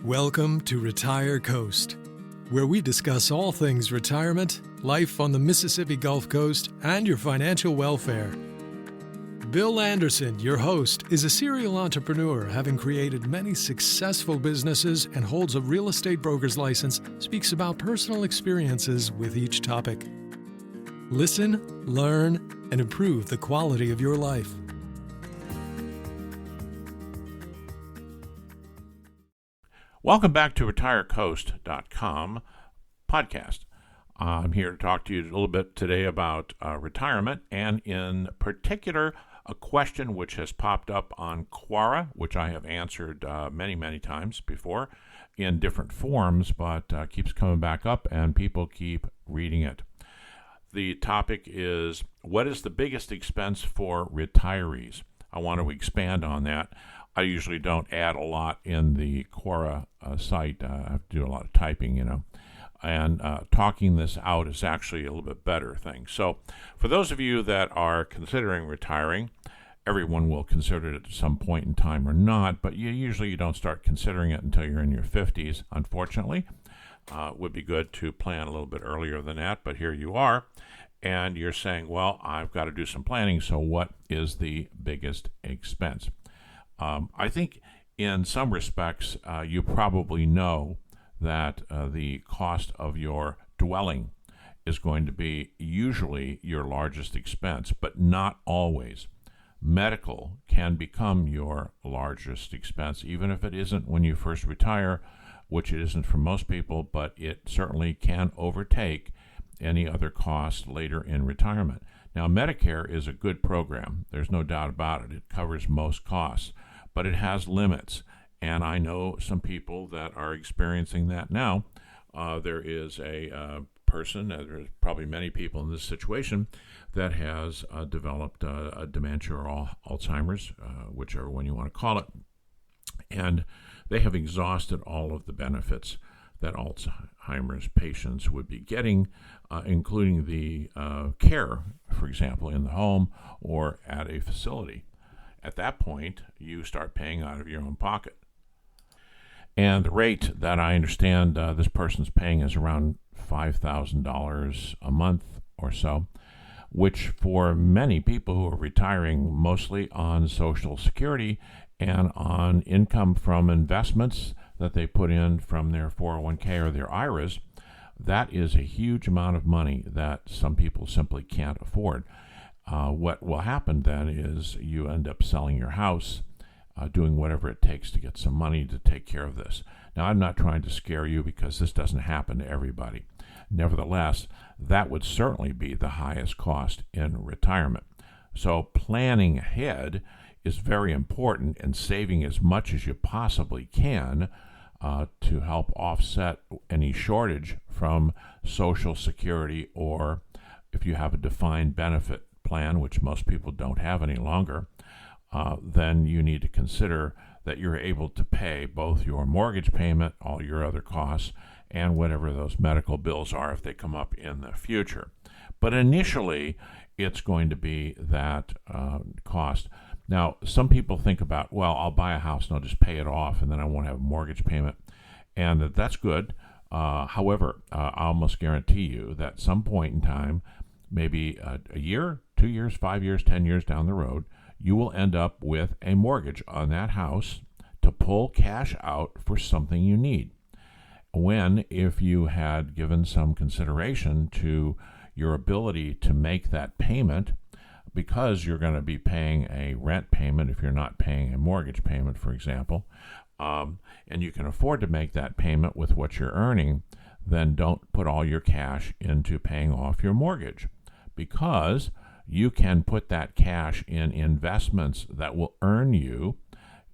Welcome to Retire Coast, where we discuss all things retirement, life on the Mississippi Gulf Coast, and your financial welfare. Bill Anderson, your host, is a serial entrepreneur having created many successful businesses and holds a real estate broker's license, speaks about personal experiences with each topic. Listen, learn, and improve the quality of your life. Welcome back to RetireCoast.com podcast. I'm here to talk to you a little bit today about retirement, and in particular, a question which has popped up on Quora, which I have answered many times before in different forms, but keeps coming back up and people keep reading it. The topic is, what is the biggest expense for retirees? I want to expand on that. I usually don't add a lot in the Quora site. I have to do a lot of typing, and talking this out is actually a little bit better thing. So for those of you that are considering retiring, everyone will consider it at some point in time or not, but you don't start considering it until you're in your 50s, unfortunately. It would be good to plan a little bit earlier than that, but here you are, and you're saying, well, I've got to do some planning, so what is the biggest expense? I think in some respects, you probably know that the cost of your dwelling is going to be usually your largest expense, but not always. Medical can become your largest expense, even if it isn't when you first retire, which it isn't for most people, but it certainly can overtake any other cost later in retirement. Now, Medicare is a good program. There's no doubt about it. It covers most costs, but it has limits. And I know some people that are experiencing that now. There is a person, there's probably many people in this situation, that has developed a dementia or Alzheimer's, whichever one you want to call it. And they have exhausted all of the benefits that Alzheimer's patients would be getting, including the care, for example, in the home or at a facility. At that point, you start paying out of your own pocket. And the rate that I understand this person's paying is around $5,000 a month or so, which for many people who are retiring mostly on Social Security and on income from investments that they put in from their 401k or their IRAs, that is a huge amount of money that some people simply can't afford. What will happen then is you end up selling your house, doing whatever it takes to get some money to take care of this. Now, I'm not trying to scare you because this doesn't happen to everybody. Nevertheless, that would certainly be the highest cost in retirement. So planning ahead is very important, and saving as much as you possibly can to help offset any shortage from Social Security, or if you have a defined benefit plan, which most people don't have any longer, then you need to consider that you're able to pay both your mortgage payment, all your other costs, and whatever those medical bills are if they come up in the future. But initially, it's going to be that cost. Now, some people think about, well, I'll buy a house and I'll just pay it off and then I won't have a mortgage payment. And that's good. However, I almost guarantee you that at some point in time, maybe a year, 2 years, 5 years, 10 years down the road, you will end up with a mortgage on that house to pull cash out for something you need. When, if you had given some consideration to your ability to make that payment, because you're going to be paying a rent payment if you're not paying a mortgage payment, for example, and you can afford to make that payment with what you're earning, then don't put all your cash into paying off your mortgage, because you can put that cash in investments that will earn you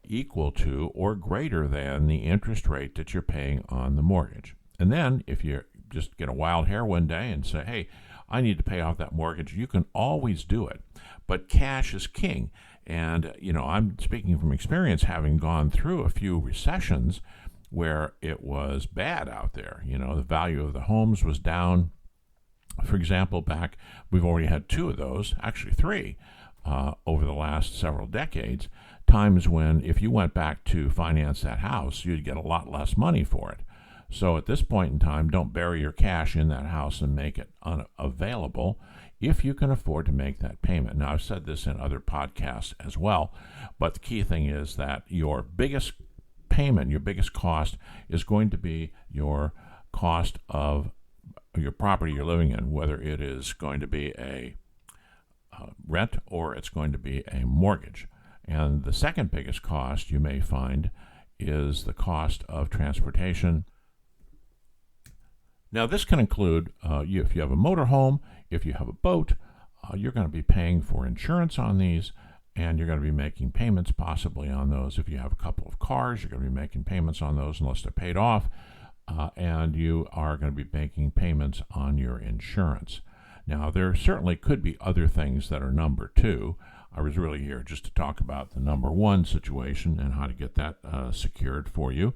equal to or greater than the interest rate that you're paying on the mortgage. And then if you just get a wild hair one day and say, hey, I need to pay off that mortgage, you can always do it. But cash is king. And, I'm speaking from experience, having gone through a few recessions where it was bad out there. The value of the homes was down. For example, we've already had 2 of those, actually 3, over the last several decades. times when if you went back to finance that house, you'd get a lot less money for it. So at this point in time, don't bury your cash in that house and make it unavailable if you can afford to make that payment. Now, I've said this in other podcasts as well, but the key thing is that your biggest payment, your biggest cost is going to be your cost of your property you're living in, whether it is going to be a rent or it's going to be a mortgage. And the second biggest cost you may find is the cost of transportation. Now, this can include if you have a motorhome, if you have a boat, you're going to be paying for insurance on these, and you're going to be making payments possibly on those. If you have a couple of cars, you're going to be making payments on those unless they're paid off, and you are going to be making payments on your insurance. Now, there certainly could be other things that are number two. I was really here just to talk about the number one situation and how to get that secured for you.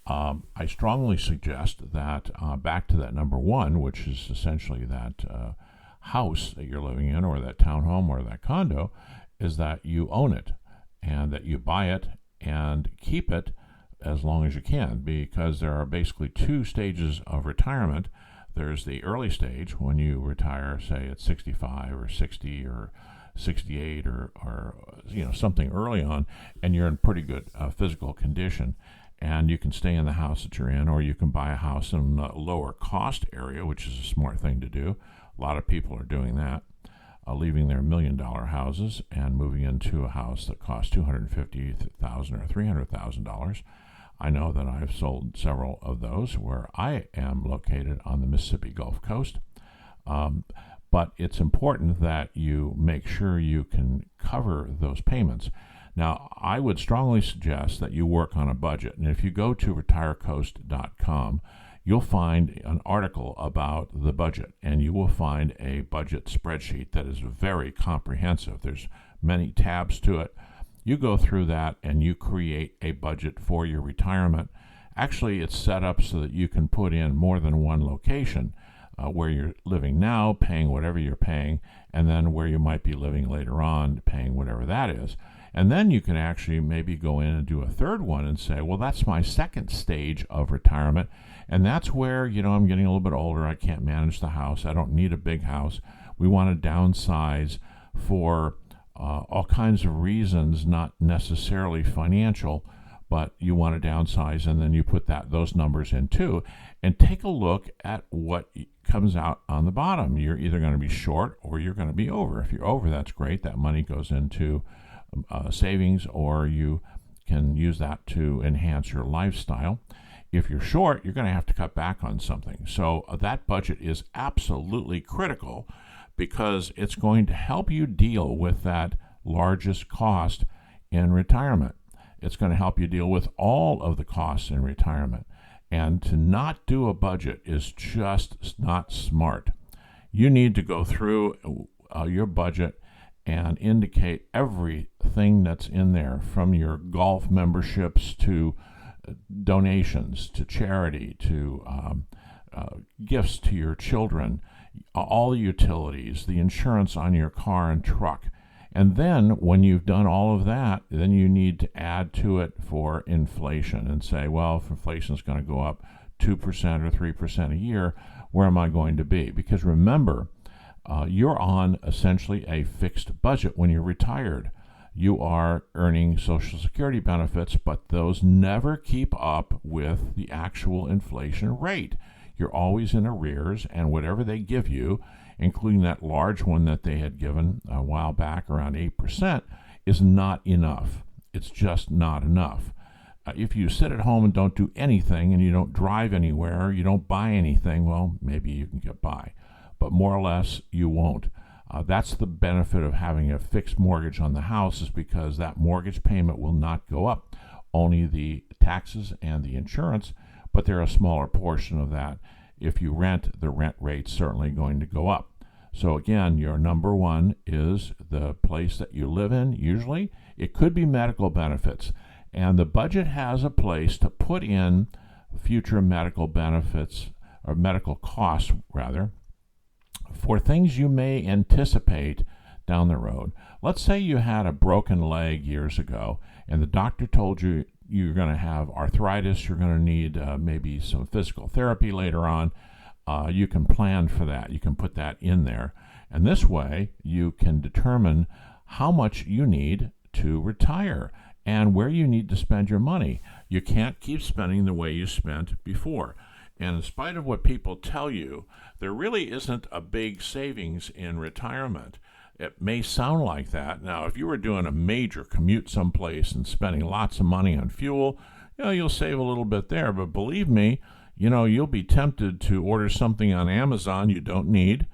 I strongly suggest that back to that number one, which is essentially that house that you're living in, or that townhome or that condo, is that you own it and that you buy it and keep it as long as you can, because there are basically two stages of retirement. There's the early stage when you retire, say at 65 or 60 or 68 or something early on, and you're in pretty good physical condition, and you can stay in the house that you're in, or you can buy a house in a lower cost area, which is a smart thing to do. A lot of people are doing that, leaving their $1 million houses and moving into a house that costs $250,000 or $300,000. I know that I've sold several of those where I am located on the Mississippi Gulf Coast. But it's important that you make sure you can cover those payments. Now, I would strongly suggest that you work on a budget. And if you go to retirecoast.com, you'll find an article about the budget, and you will find a budget spreadsheet that is very comprehensive. There's many tabs to it. You go through that and you create a budget for your retirement. Actually, it's set up so that you can put in more than one location. Where you're living now, paying whatever you're paying, and then where you might be living later on, paying whatever that is. And then you can actually maybe go in and do a third one and say, well, that's my second stage of retirement, and that's where, I'm getting a little bit older, I can't manage the house, I don't need a big house, we want to downsize for all kinds of reasons, not necessarily financial, but you want to downsize, and then you put those numbers in too, and take a look at what comes out on the bottom. You're either going to be short or you're going to be over. If you're over, that's great. That money goes into savings, or you can use that to enhance your lifestyle. If you're short, you're going to have to cut back on something. So that budget is absolutely critical, because it's going to help you deal with that largest cost in retirement. It's going to help you deal with all of the costs in retirement. And to not do a budget is just not smart. You need to go through your budget and indicate everything that's in there, from your golf memberships to donations to charity to gifts to your children, all the utilities, the insurance on your car and truck. And then when you've done all of that, then you need to add to it for inflation and say, well, if inflation is going to go up 2% or 3% a year, where am I going to be? Because remember, you're on essentially a fixed budget when you're retired. You are earning Social Security benefits, but those never keep up with the actual inflation rate. You're always in arrears, and whatever they give you, including that large one that they had given a while back, around 8%, is not enough. It's just not enough. If you sit at home and don't do anything, and you don't drive anywhere, you don't buy anything, well, maybe you can get by. But more or less, you won't. That's the benefit of having a fixed mortgage on the house, is because that mortgage payment will not go up. Only the taxes and the insurance, but they're a smaller portion of that. If you rent, the rent rate's certainly going to go up. So again, your number one is the place that you live in. Usually, it could be medical benefits. And the budget has a place to put in future medical benefits, or medical costs rather, for things you may anticipate down the road. Let's say you had a broken leg years ago, and the doctor told you you're going to have arthritis, you're going to need maybe some physical therapy later on. You can plan for that. You can put that in there. And this way, you can determine how much you need to retire and where you need to spend your money. You can't keep spending the way you spent before. And in spite of what people tell you, there really isn't a big savings in retirement. It may sound like that. Now, if you were doing a major commute someplace and spending lots of money on fuel, you'll save a little bit there. But believe me, you'll be tempted to order something on Amazon you don't need.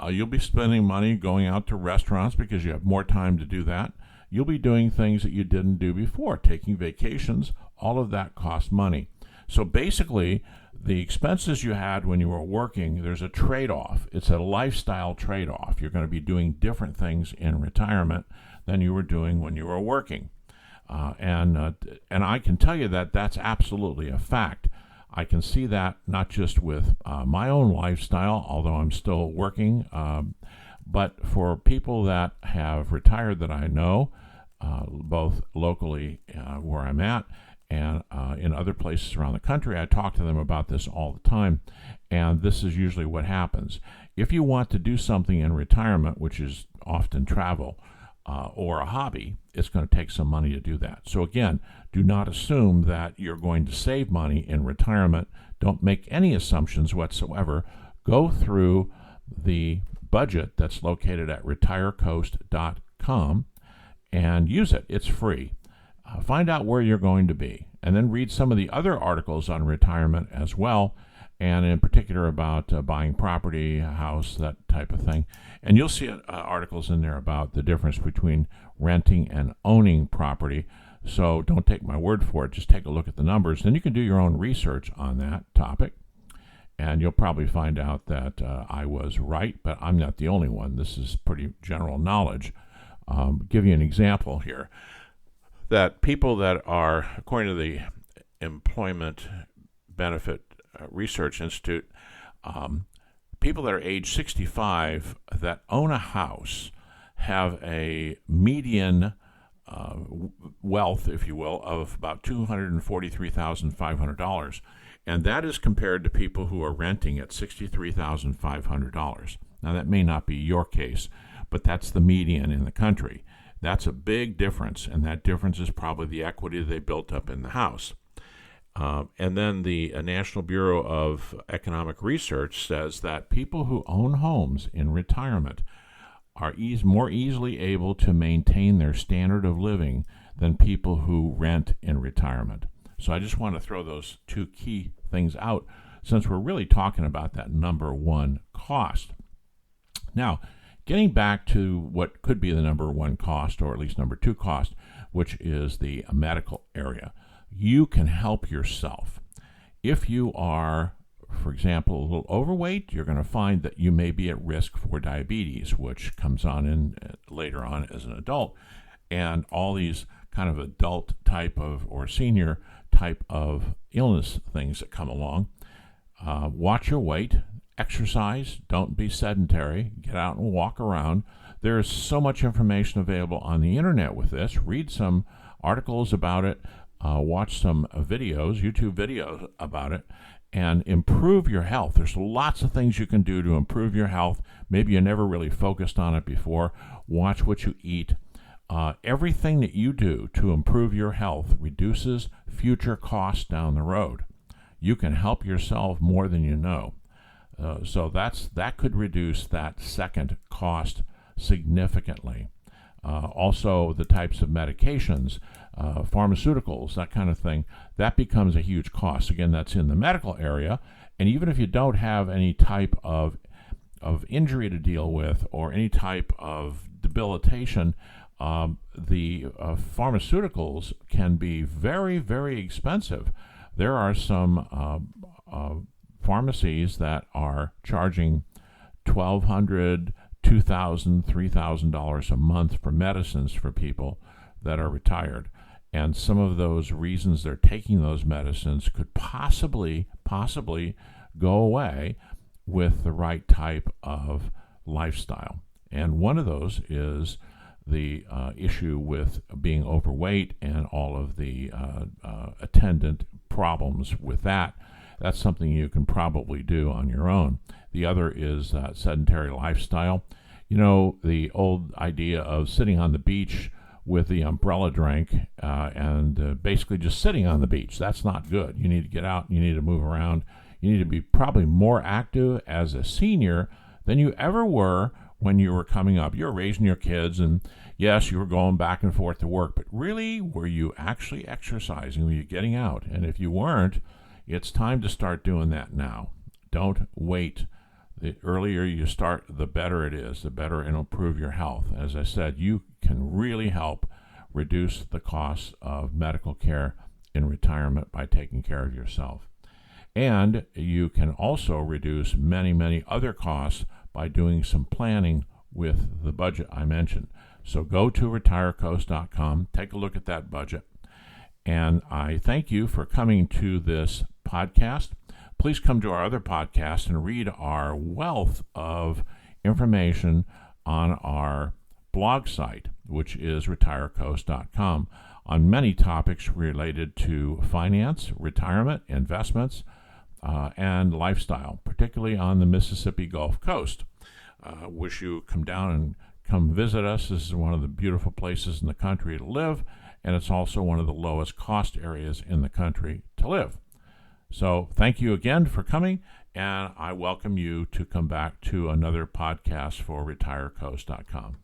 You'll be spending money going out to restaurants because you have more time to do that. You'll be doing things that you didn't do before, taking vacations. All of that costs money. So basically, the expenses you had when you were working, there's a trade-off. It's a lifestyle trade-off. You're going to be doing different things in retirement than you were doing when you were working. And I can tell you that that's absolutely a fact. I can see that not just with my own lifestyle, although I'm still working, but for people that have retired that I know, both locally where I'm at and in other places around the country. I talk to them about this all the time, and this is usually what happens. If you want to do something in retirement, which is often travel or a hobby, it's going to take some money to do that. So again, do not assume that you're going to save money in retirement. Don't make any assumptions whatsoever. Go through the budget that's located at retirecoast.com and use it. It's free. Find out where you're going to be, and then read some of the other articles on retirement as well, and in particular about buying property, a house, that type of thing. And you'll see articles in there about the difference between renting and owning property. So don't take my word for it. Just take a look at the numbers. Then you can do your own research on that topic, and you'll probably find out that I was right, but I'm not the only one. This is pretty general knowledge. Give you an example here. That people that are, according to the Employment Benefit Research Institute, people that are age 65 that own a house have a median wealth, if you will, of about $243,500. And that is compared to people who are renting at $63,500. Now, that may not be your case, but that's the median in the country. That's a big difference, and that difference is probably the equity they built up in the house. And then the National Bureau of Economic Research says that people who own homes in retirement are more easily able to maintain their standard of living than people who rent in retirement. So I just want to throw those two key things out since we're really talking about that number one cost. Now, getting back to what could be the number one cost, or at least number two cost, which is the medical area. You can help yourself. If you are, for example, a little overweight, you're going to find that you may be at risk for diabetes, which comes on in later on as an adult. And all these kind of adult type of or senior type of illness things that come along. Watch your weight. Exercise, don't be sedentary, get out and walk around. There is so much information available on the internet with this. Read some articles about it, watch some videos, YouTube videos about it, and improve your health. There's lots of things you can do to improve your health. Maybe you never really focused on it before. Watch what you eat. Everything that you do to improve your health reduces future costs down the road. You can help yourself more than you know. So that could reduce that second cost significantly. Also, the types of medications, pharmaceuticals, that kind of thing, that becomes a huge cost. Again, that's in the medical area. And even if you don't have any type of injury to deal with or any type of debilitation, the pharmaceuticals can be very, very expensive. There are some pharmacies that are charging $1,200, $2,000, $3,000 a month for medicines for people that are retired. And some of those reasons they're taking those medicines could possibly go away with the right type of lifestyle. And one of those is the issue with being overweight and all of the attendant problems with that. That's something you can probably do on your own. The other is sedentary lifestyle. You know, the old idea of sitting on the beach with the umbrella drink and basically just sitting on the beach. That's not good. You need to get out. You need to move around. You need to be probably more active as a senior than you ever were when you were coming up. You were raising your kids, and yes, you were going back and forth to work, but really, were you actually exercising? Were you getting out? And if you weren't, it's time to start doing that now. Don't wait. The earlier you start, the better it is, the better it'll improve your health. As I said, you can really help reduce the costs of medical care in retirement by taking care of yourself. And you can also reduce many, many other costs by doing some planning with the budget I mentioned. So go to retirecoast.com, take a look at that budget. And I thank you for coming to this podcast. Please come to our other podcast and read our wealth of information on our blog site, which is retirecoast.com, on many topics related to finance, retirement, investments, and lifestyle, particularly on the Mississippi Gulf Coast. Wish you come down and come visit us. This is one of the beautiful places in the country to live, and it's also one of the lowest cost areas in the country to live. So thank you again for coming, and I welcome you to come back to another podcast for retirecoast.com.